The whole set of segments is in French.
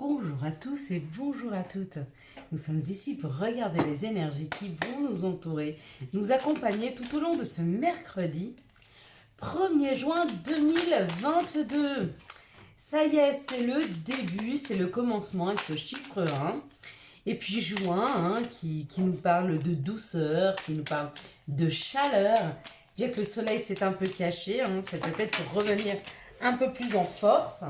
Bonjour à tous et bonjour à toutes. Nous sommes ici pour regarder les énergies qui vont nous entourer, nous accompagner tout au long de ce mercredi 1er juin 2022. Ça y est, c'est le début, c'est le commencement avec ce chiffre 1. Et puis juin, qui nous parle de douceur, qui nous parle de chaleur. Bien que le soleil s'est un peu caché, c'est peut-être pour revenir un peu plus en force.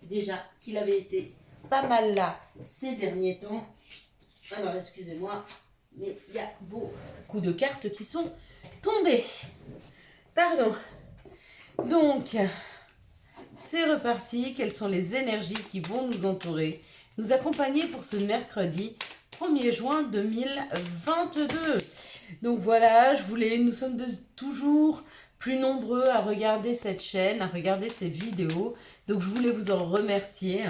Déjà qu'il avait été pas mal là ces derniers temps. Alors excusez-moi, mais il y a beaucoup de cartes qui sont tombées. Pardon. Donc, c'est reparti. Quelles sont les énergies qui vont nous entourer, nous accompagner pour ce mercredi 1er juin 2022. Donc voilà, nous sommes toujours plus nombreux à regarder cette chaîne, à regarder ces vidéos. Donc je voulais vous en remercier.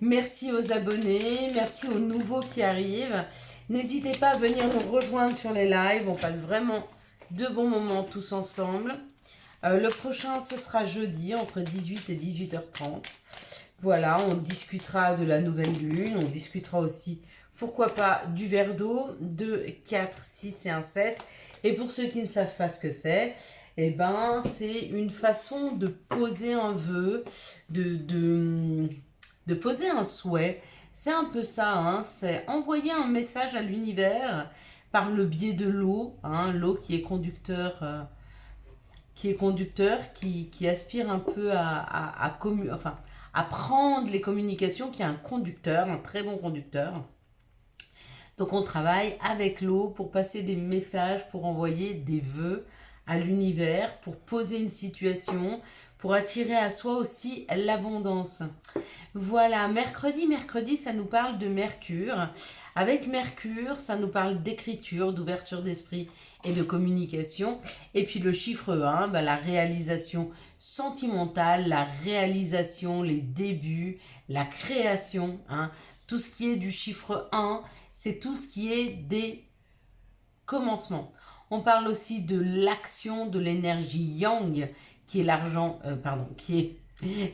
Merci aux abonnés, merci aux nouveaux qui arrivent. N'hésitez pas à venir nous rejoindre sur les lives, on passe vraiment de bons moments tous ensemble. Le prochain, ce sera jeudi, entre 18 et 18h30. Voilà, on discutera de la nouvelle lune, on discutera aussi, pourquoi pas, du verre d'eau, 2, 4, 6 et un 7. Et pour ceux qui ne savent pas ce que c'est, eh ben, c'est une façon de poser un vœu, de poser un souhait. C'est un peu ça, c'est envoyer un message à l'univers par le biais de l'eau, l'eau qui est conducteur, qui aspire un peu à prendre les communications, qui est un conducteur, un très bon conducteur. Donc on travaille avec l'eau pour passer des messages, pour envoyer des vœux à l'univers, pour poser une situation, pour attirer à soi aussi l'abondance. Voilà, mercredi, ça nous parle de Mercure. Avec Mercure, ça nous parle d'écriture, d'ouverture d'esprit et de communication. Et puis le chiffre 1, la réalisation sentimentale, la réalisation, les débuts, la création. Tout ce qui est du chiffre 1, c'est tout ce qui est des commencements. On parle aussi de l'action, de l'énergie yang, qui est qui est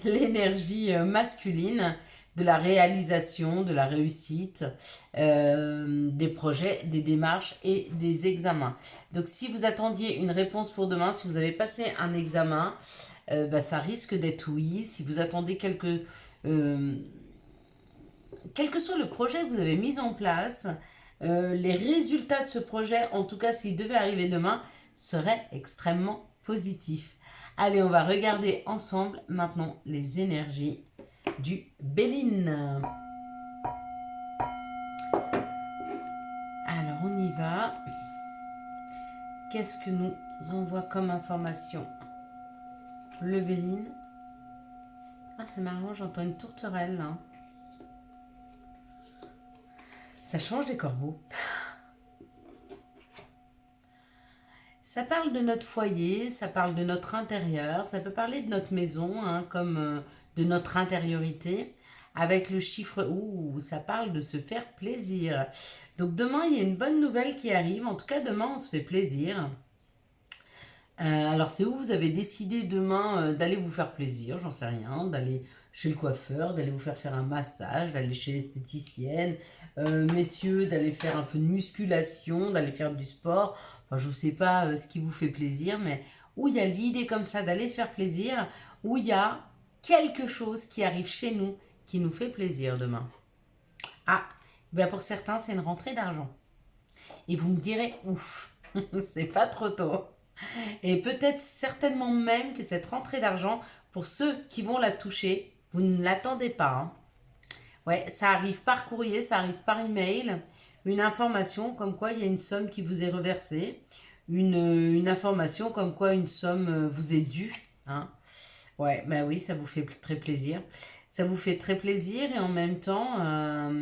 l'énergie masculine, de la réalisation, de la réussite, des projets, des démarches et des examens. Donc si vous attendiez une réponse pour demain, si vous avez passé un examen, ça risque d'être oui. Si vous attendez quel que soit le projet que vous avez mis en place, les résultats de ce projet, en tout cas s'il devait arriver demain, seraient extrêmement positifs. Allez, on va regarder ensemble maintenant les énergies du Béline. Alors on y va. Qu'est-ce que nous envoie comme information le Béline? Ah, c'est marrant, j'entends une tourterelle là. Ça change des corbeaux. Ça parle de notre foyer, ça parle de notre intérieur, ça peut parler de notre maison, comme de notre intériorité. Avec le chiffre, ça parle de se faire plaisir. Donc demain, il y a une bonne nouvelle qui arrive. En tout cas, demain, on se fait plaisir. Alors, c'est où vous avez décidé demain d'aller vous faire plaisir, j'en sais rien, d'aller chez le coiffeur, d'aller vous faire un massage, d'aller chez l'esthéticienne, messieurs, d'aller faire un peu de musculation, d'aller faire du sport. Enfin, je ne sais pas ce qui vous fait plaisir, mais où il y a l'idée comme ça d'aller se faire plaisir, où il y a quelque chose qui arrive chez nous qui nous fait plaisir demain. Ah, pour certains, c'est une rentrée d'argent. Et vous me direz, ouf, c'est pas trop tôt. Et peut-être certainement même que cette rentrée d'argent, pour ceux qui vont la toucher, vous ne l'attendez pas. Ouais, ça arrive par courrier, ça arrive par email. Une information comme quoi il y a une somme qui vous est reversée. Une information comme quoi une somme vous est due. Ouais, oui, ça vous fait très plaisir. Ça vous fait très plaisir et en même temps...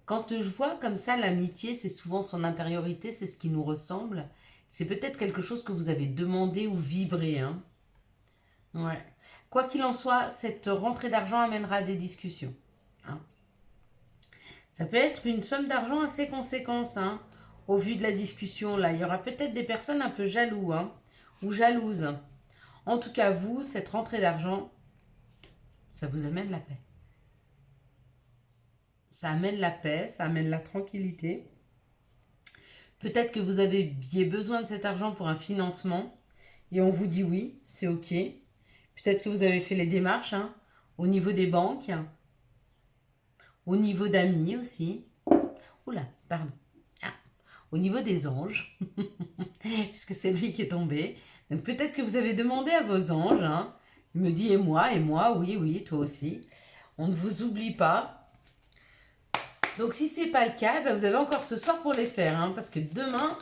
Quand je vois comme ça l'amitié, c'est souvent son intériorité, c'est ce qui nous ressemble. C'est peut-être quelque chose que vous avez demandé ou vibré. Ouais. Quoi qu'il en soit, cette rentrée d'argent amènera des discussions. Ça peut être une somme d'argent assez conséquente, au vu de la discussion. Là, il y aura peut-être des personnes un peu jaloux ou jalouses. En tout cas, vous, cette rentrée d'argent, ça vous amène la paix. Ça amène la paix, ça amène la tranquillité. Peut-être que vous aviez besoin de cet argent pour un financement et on vous dit oui, c'est ok. Peut-être que vous avez fait les démarches au niveau des banques, au niveau d'amis aussi. Oula, pardon. Ah, au niveau des anges, puisque c'est lui qui est tombé. Donc peut-être que vous avez demandé à vos anges. Il me dit et moi, oui, oui, toi aussi. On ne vous oublie pas. Donc si ce n'est pas le cas, vous avez encore ce soir pour les faire. Parce que demain,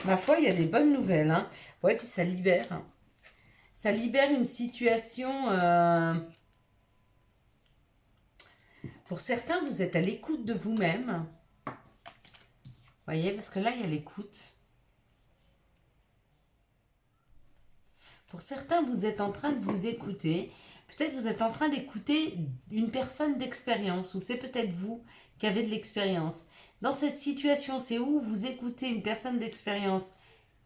ma foi, il y a des bonnes nouvelles. Ouais, puis ça libère. Ça libère une situation. Pour certains, vous êtes à l'écoute de vous-même. Voyez, parce que là, il y a l'écoute. Pour certains, vous êtes en train de vous écouter. Peut-être vous êtes en train d'écouter une personne d'expérience, ou c'est peut-être vous qui avez de l'expérience. Dans cette situation, c'est où vous écoutez une personne d'expérience,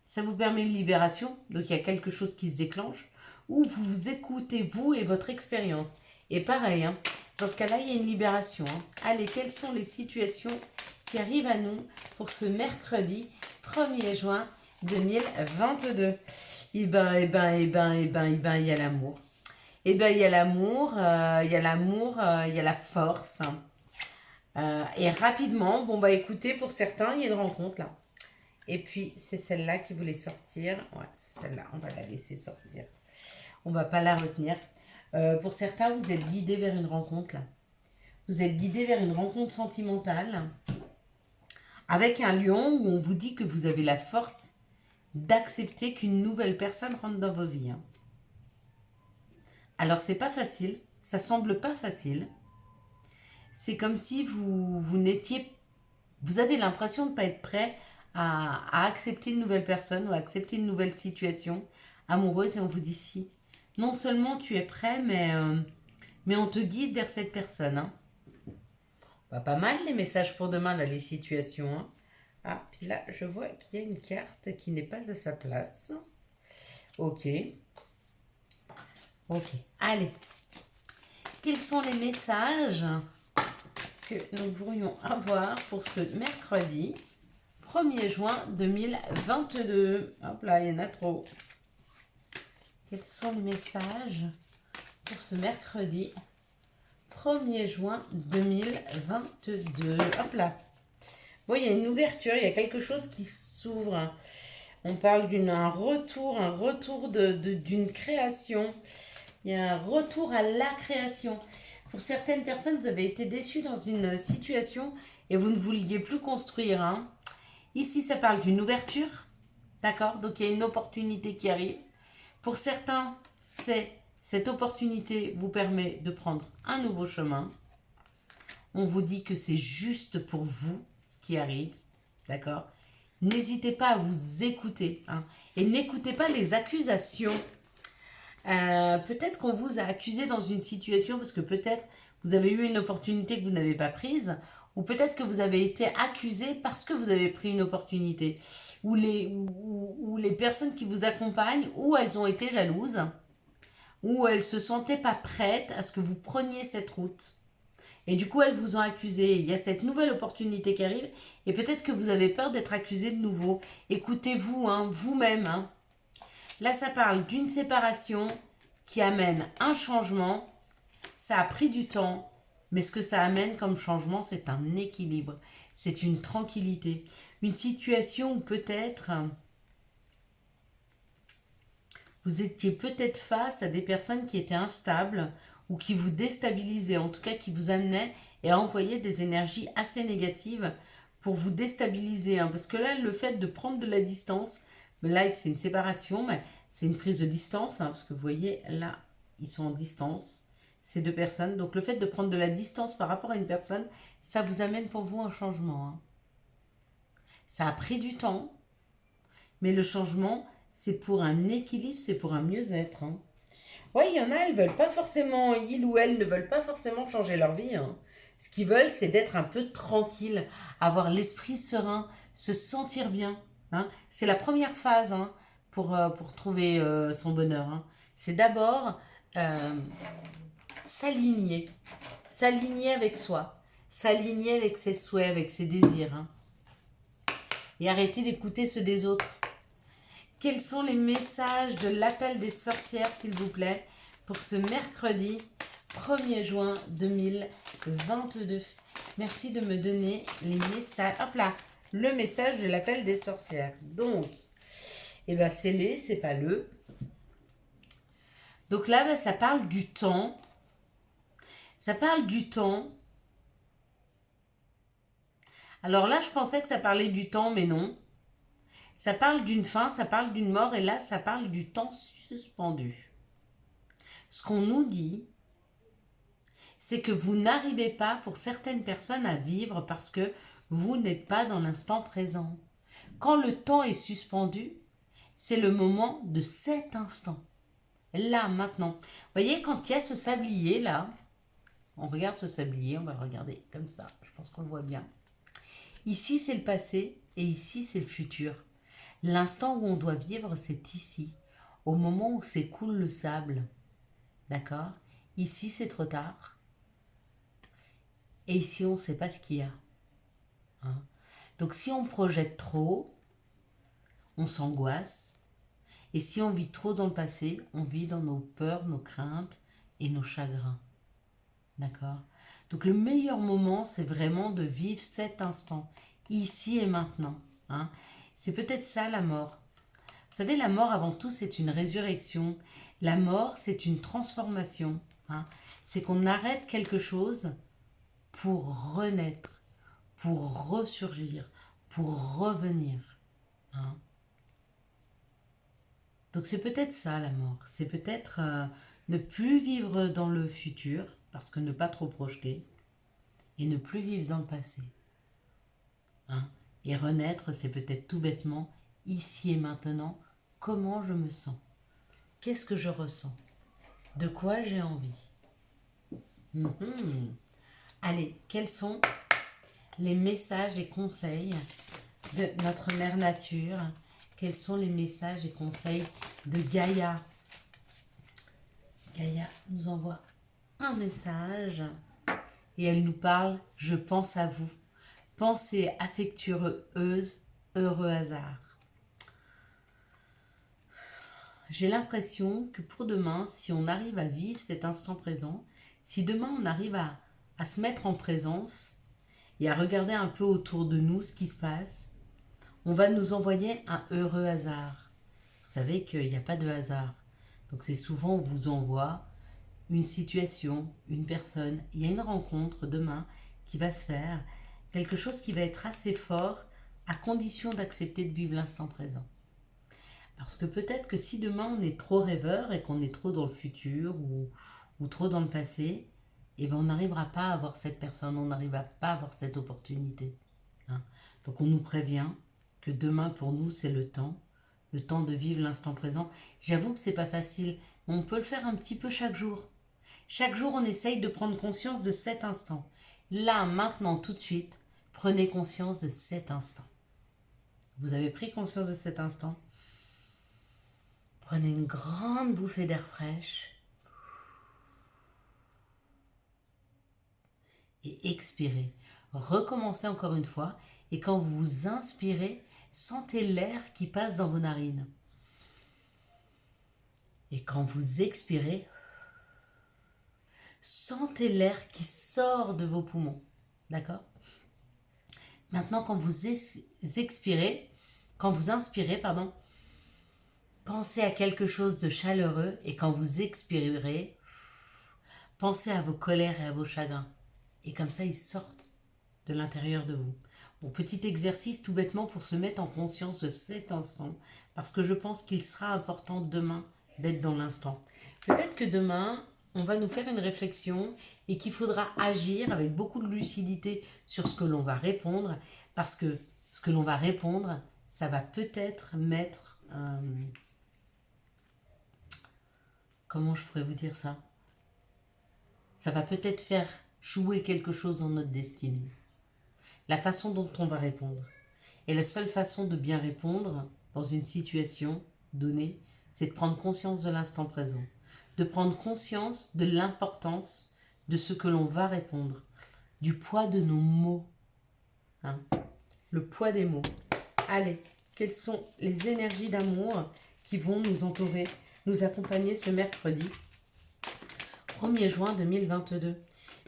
ça vous permet une libération, donc il y a quelque chose qui se déclenche, ou vous écoutez vous et votre expérience. Et pareil, dans ce cas-là, il y a une libération. Allez, quelles sont les situations qui arrivent à nous pour ce mercredi 1er juin 2022 ? Il y a l'amour. Il y a l'amour, il y a la force. Et rapidement, écoutez, pour certains, il y a une rencontre là. Et puis, c'est celle-là qui voulait sortir. Ouais, c'est celle-là, on va la laisser sortir. On va pas la retenir. Pour certains, vous êtes guidés vers une rencontre là. Vous êtes guidés vers une rencontre sentimentale avec un lion où on vous dit que vous avez la force d'accepter qu'une nouvelle personne rentre dans vos vies. Alors, c'est pas facile. Ça semble pas facile. C'est comme si vous n'étiez... Vous avez l'impression de ne pas être prêt à accepter une nouvelle personne ou à accepter une nouvelle situation amoureuse et on vous dit si. Non seulement tu es prêt, mais on te guide vers cette personne. Pas mal les messages pour demain, là, les situations. Ah, puis là, je vois qu'il y a une carte qui n'est pas à sa place. Ok. Ok, allez. Quels sont les messages que nous pourrions avoir pour ce mercredi 1er juin 2022. Hop là, il y en a trop. Quels sont les messages pour ce mercredi 1er juin 2022. Hop là. Bon, il y a une ouverture, il y a quelque chose qui s'ouvre. On parle d'un retour d'une création. Il y a un retour à la création. Pour certaines personnes, vous avez été déçus dans une situation et vous ne vouliez plus construire. Ici, ça parle d'une ouverture. D'accord? Donc, il y a une opportunité qui arrive. Pour certains, cette opportunité vous permet de prendre un nouveau chemin. On vous dit que c'est juste pour vous ce qui arrive. D'accord? N'hésitez pas à vous écouter. Et n'écoutez pas les accusations. Peut-être qu'on vous a accusé dans une situation parce que peut-être vous avez eu une opportunité que vous n'avez pas prise, ou peut-être que vous avez été accusé parce que vous avez pris une opportunité, ou les personnes qui vous accompagnent, ou elles ont été jalouses, ou elles se sentaient pas prêtes à ce que vous preniez cette route. Et du coup, elles vous ont accusé. Il y a cette nouvelle opportunité qui arrive, et peut-être que vous avez peur d'être accusé de nouveau. Écoutez-vous, vous-même. Là, ça parle d'une séparation qui amène un changement. Ça a pris du temps, mais ce que ça amène comme changement, c'est un équilibre. C'est une tranquillité. Une situation où peut-être vous étiez peut-être face à des personnes qui étaient instables ou qui vous déstabilisaient, en tout cas qui vous amenaient et envoyaient des énergies assez négatives pour vous déstabiliser. Parce que là, le fait de prendre de la distance, là, c'est une séparation, mais c'est une prise de distance, parce que vous voyez, là, ils sont en distance, ces deux personnes. Donc, le fait de prendre de la distance par rapport à une personne, ça vous amène pour vous un changement. Ça a pris du temps, mais le changement, c'est pour un équilibre, c'est pour un mieux-être. Oui, il y en a, ils ou elles ne veulent pas forcément changer leur vie. Ce qu'ils veulent, c'est d'être un peu tranquille, avoir l'esprit serein, se sentir bien. C'est la première phase pour trouver son bonheur. C'est d'abord s'aligner. S'aligner avec soi. S'aligner avec ses souhaits, avec ses désirs. Hein. Et arrêter d'écouter ceux des autres. Quels sont les messages de l'appel des sorcières, s'il vous plaît, pour ce mercredi 1er juin 2022. Merci de me donner les messages. Hop là, le message de l'appel des sorcières. Donc, eh ben, c'est les, c'est pas le. Donc là, ben, ça parle du temps. Ça parle du temps. Alors là, je pensais que ça parlait du temps, mais non. Ça parle d'une fin, ça parle d'une mort, et là, ça parle du temps suspendu. Ce qu'on nous dit, c'est que vous n'arrivez pas, pour certaines personnes, à vivre parce que vous n'êtes pas dans l'instant présent. Quand le temps est suspendu, c'est le moment de cet instant. Là, maintenant. Vous voyez, quand il y a ce sablier, là, on regarde ce sablier, on va le regarder comme ça, je pense qu'on le voit bien. Ici, c'est le passé, et ici, c'est le futur. L'instant où on doit vivre, c'est ici, au moment où s'écoule le sable. D'accord? Ici, c'est trop tard. Et ici, on ne sait pas ce qu'il y a. Hein? Donc, si on projette trop, on s'angoisse. Et si on vit trop dans le passé, on vit dans nos peurs, nos craintes et nos chagrins. D'accord? Donc, le meilleur moment, c'est vraiment de vivre cet instant, ici et maintenant. Hein? C'est peut-être ça la mort. Vous savez, la mort avant tout, c'est une résurrection. La mort, c'est une transformation. Hein. C'est qu'on arrête quelque chose pour renaître, pour ressurgir, pour revenir. Hein. Donc c'est peut-être ça la mort. C'est peut-être ne plus vivre dans le futur, parce que ne pas trop projeter, et ne plus vivre dans le passé. Hein. Et renaître, c'est peut-être tout bêtement, ici et maintenant, comment je me sens. Qu'est-ce que je ressens? De quoi j'ai envie? Allez, quels sont les messages et conseils de notre mère nature? Quels sont les messages et conseils de Gaïa? Gaïa nous envoie un message et elle nous parle « Je pense à vous ». Pensée affectueuse, heureux hasard. J'ai l'impression que pour demain, si on arrive à vivre cet instant présent, si demain on arrive à se mettre en présence et à regarder un peu autour de nous ce qui se passe, on va nous envoyer un heureux hasard. Vous savez qu'il n'y a pas de hasard. Donc c'est souvent on vous envoie une situation, une personne, il y a une rencontre demain qui va se faire, quelque chose qui va être assez fort à condition d'accepter de vivre l'instant présent. Parce que peut-être que si demain on est trop rêveur et qu'on est trop dans le futur ou trop dans le passé, eh ben on n'arrivera pas à avoir cette personne, on n'arrivera pas à avoir cette opportunité. Hein. Donc on nous prévient que demain pour nous c'est le temps de vivre l'instant présent. J'avoue que c'est pas facile, mais on peut le faire un petit peu chaque jour. Chaque jour on essaye de prendre conscience de cet instant. Là, maintenant, tout de suite, prenez conscience de cet instant. Vous avez pris conscience de cet instant? Prenez une grande bouffée d'air fraîche et expirez. Recommencez encore une fois et quand vous inspirez, sentez l'air qui passe dans vos narines. Et quand vous expirez, sentez l'air qui sort de vos poumons. D'accord? Maintenant, quand vous inspirez, pensez à quelque chose de chaleureux et quand vous expirerez, pensez à vos colères et à vos chagrins. Et comme ça, ils sortent de l'intérieur de vous. Bon, petit exercice tout bêtement pour se mettre en conscience de cet instant, parce que je pense qu'il sera important demain d'être dans l'instant. Peut-être que demain, on va nous faire une réflexion et qu'il faudra agir avec beaucoup de lucidité sur ce que l'on va répondre, parce que ce que l'on va répondre, ça va peut-être mettre... comment je pourrais vous dire ça? Ça va peut-être faire jouer quelque chose dans notre destinée. La façon dont on va répondre. Et la seule façon de bien répondre dans une situation donnée, c'est de prendre conscience de l'instant présent. de prendre conscience de l'importance de ce que l'on va répondre, du poids de nos mots. Hein, le poids des mots. Allez, quelles sont les énergies d'amour qui vont nous entourer, nous accompagner ce mercredi 1er juin 2022.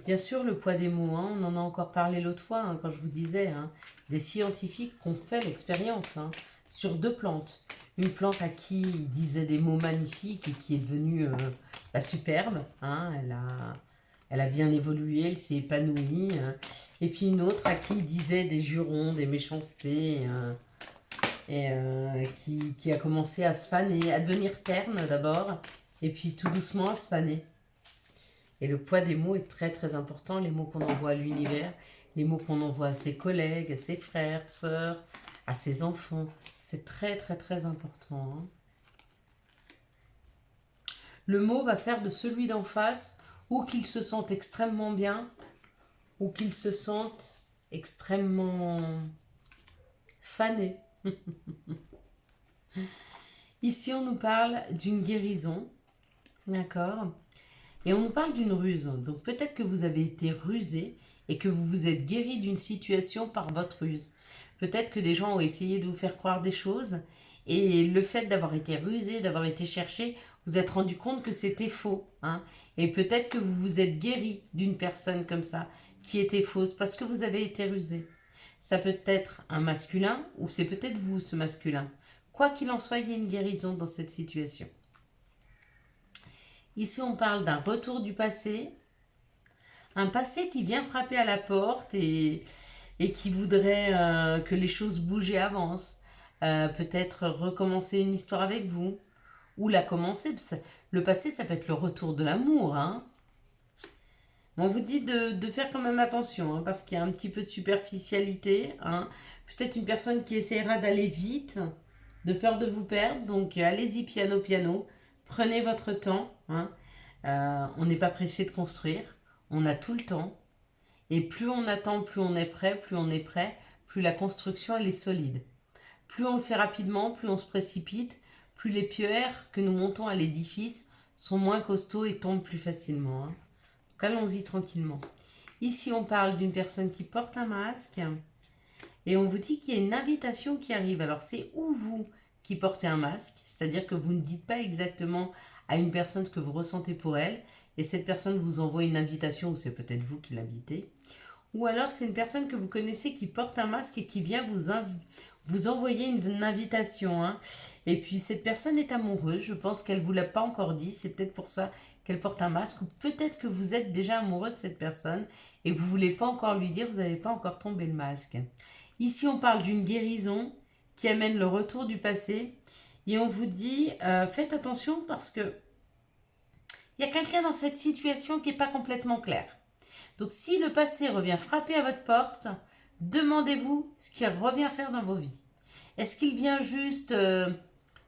Bien sûr, le poids des mots, hein, on en a encore parlé l'autre fois, hein, quand je vous disais, hein, des scientifiques qui ont fait l'expérience sur 2 plantes. Une plante à qui ils disaient des mots magnifiques et qui est devenue superbe. Hein, elle a bien évolué, elle s'est épanouie. Hein. Et puis une autre à qui ils disaient des jurons, des méchancetés. Et qui a commencé à se faner, à devenir terne d'abord. Et puis tout doucement à se faner. Et le poids des mots est très très important. Les mots qu'on envoie à l'univers, les mots qu'on envoie à ses collègues, à ses frères, sœurs, à ses enfants. C'est très très très important. Hein. Le mot va faire de celui d'en face, ou qu'il se sente extrêmement bien, ou qu'il se sente extrêmement fané. Ici, on nous parle d'une guérison, d'accord ? Et on nous parle d'une ruse. Donc peut-être que vous avez été rusé et que vous vous êtes guéri d'une situation par votre ruse. Peut-être que des gens ont essayé de vous faire croire des choses et le fait d'avoir été rusé, d'avoir été cherché, vous êtes rendu compte que c'était faux. Hein, et peut-être que vous vous êtes guéri d'une personne comme ça qui était fausse parce que vous avez été rusé. Ça peut être un masculin ou c'est peut-être vous ce masculin. Quoi qu'il en soit, il y a une guérison dans cette situation. Ici, on parle d'un retour du passé, un passé qui vient frapper à la porte et qui voudrait que les choses bougent et avancent. Peut-être recommencer une histoire avec vous ou la commencer. Le passé, ça peut être le retour de l'amour. Hein. On vous dit de faire quand même attention hein, parce qu'il y a un petit peu de superficialité. Hein. Peut-être une personne qui essaiera d'aller vite, de peur de vous perdre. Donc allez-y piano piano. Prenez votre temps. Hein. On n'est pas pressé de construire. On a tout le temps. Et plus on attend, plus on est prêt. Plus on est prêt, plus la construction elle est solide. Plus on le fait rapidement, plus on se précipite, plus les pierres que nous montons à l'édifice sont moins costauds et tombent plus facilement. Hein. Donc allons-y tranquillement. Ici, on parle d'une personne qui porte un masque. Et on vous dit qu'il y a une invitation qui arrive. Alors c'est ou vous qui portez un masque, c'est-à-dire que vous ne dites pas exactement à une personne ce que vous ressentez pour elle, et cette personne vous envoie une invitation, ou c'est peut-être vous qui l'invitez, ou alors c'est une personne que vous connaissez qui porte un masque et qui vient vous envoyer une invitation. Hein. Et puis cette personne est amoureuse, je pense qu'elle ne vous l'a pas encore dit, c'est peut-être pour ça qu'elle porte un masque, ou peut-être que vous êtes déjà amoureux de cette personne et vous ne voulez pas encore lui dire, vous n'avez pas encore tombé le masque. Ici on parle d'une guérison qui amène le retour du passé. Et on vous dit, faites attention parce que il y a quelqu'un dans cette situation qui n'est pas complètement clair. Donc si le passé revient frapper à votre porte, demandez-vous ce qu'il revient faire dans vos vies. Est-ce qu'il vient juste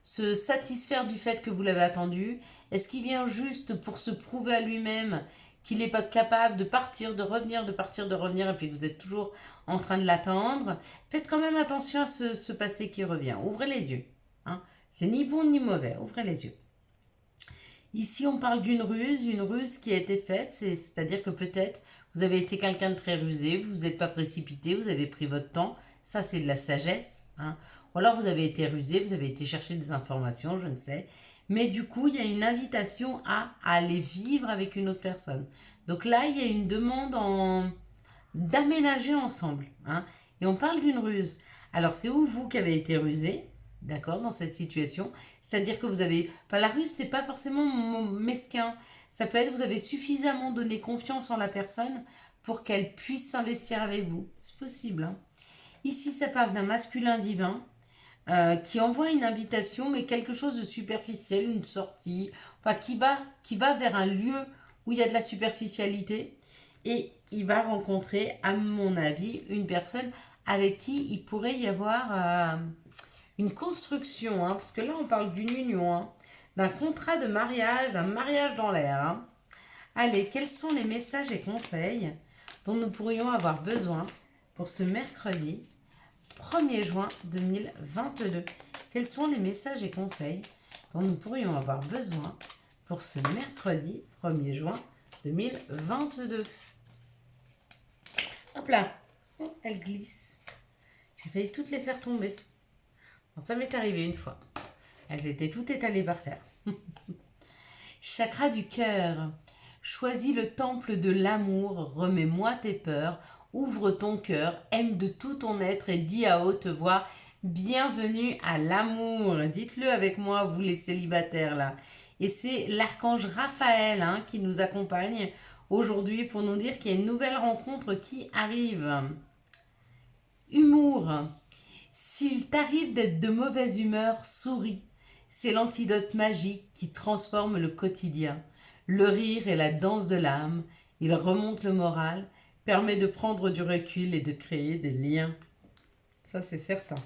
se satisfaire du fait que vous l'avez attendu? Est-ce qu'il vient juste pour se prouver à lui-même qu'il n'est pas capable de partir, de revenir, de partir, de revenir, et puis que vous êtes toujours en train de l'attendre? Faites quand même attention à ce passé qui revient. Ouvrez les yeux. Hein. C'est ni bon ni mauvais. Ouvrez les yeux. Ici, on parle d'une ruse qui a été faite. C'est-à-dire que peut-être vous avez été quelqu'un de très rusé, vous n'êtes pas précipité, vous avez pris votre temps. Ça, c'est de la sagesse. Hein. Ou alors, vous avez été rusé, vous avez été chercher des informations, je ne sais. Mais du coup, il y a une invitation à aller vivre avec une autre personne. Donc là, il y a une demande d'aménager ensemble. Hein. Et on parle d'une ruse. Alors, c'est vous qui avez été rusé, d'accord, dans cette situation. C'est-à-dire que vous avez... la ruse, c'est pas forcément mesquin. Ça peut être vous avez suffisamment donné confiance en la personne pour qu'elle puisse s'investir avec vous. C'est possible. Hein. Ici, ça parle d'un masculin divin qui envoie une invitation, mais quelque chose de superficiel, une sortie, enfin qui va vers un lieu où il y a de la superficialité et il va rencontrer, à mon avis, une personne avec qui il pourrait y avoir une construction, hein, parce que là on parle d'une union, hein, d'un contrat de mariage, d'un mariage dans l'air. Hein. Allez, quels sont les messages et conseils dont nous pourrions avoir besoin pour ce mercredi 1er juin 2022. Quels sont les messages et conseils dont nous pourrions avoir besoin pour ce mercredi 1er juin 2022. Hop là, elle glisse. J'ai failli toutes les faire tomber. Bon, ça m'est arrivé une fois. Elles étaient toutes étalées par terre. Chakra du cœur. Choisis le temple de l'amour, remets-moi tes peurs, ouvre ton cœur, aime de tout ton être et dis à haute voix « Bienvenue à l'amour ». Dites-le avec moi, vous les célibataires là. Et c'est l'archange Raphaël qui nous accompagne aujourd'hui pour nous dire qu'il y a une nouvelle rencontre qui arrive. Humour. S'il t'arrive d'être de mauvaise humeur, souris. C'est l'antidote magique qui transforme le quotidien. Le rire est la danse de l'âme. Il remonte le moral, permet de prendre du recul et de créer des liens. Ça, c'est certain.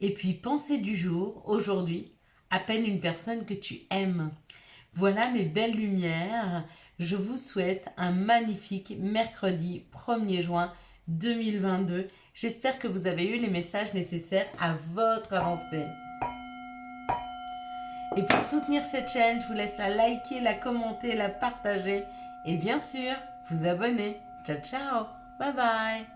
Et puis, pensée du jour, aujourd'hui, appelle une personne que tu aimes. Voilà mes belles lumières. Je vous souhaite un magnifique mercredi 1er juin 2022. J'espère que vous avez eu les messages nécessaires à votre avancée. Et pour soutenir cette chaîne, je vous laisse la liker, la commenter, la partager et bien sûr, vous abonner. Ciao, ciao. Bye bye.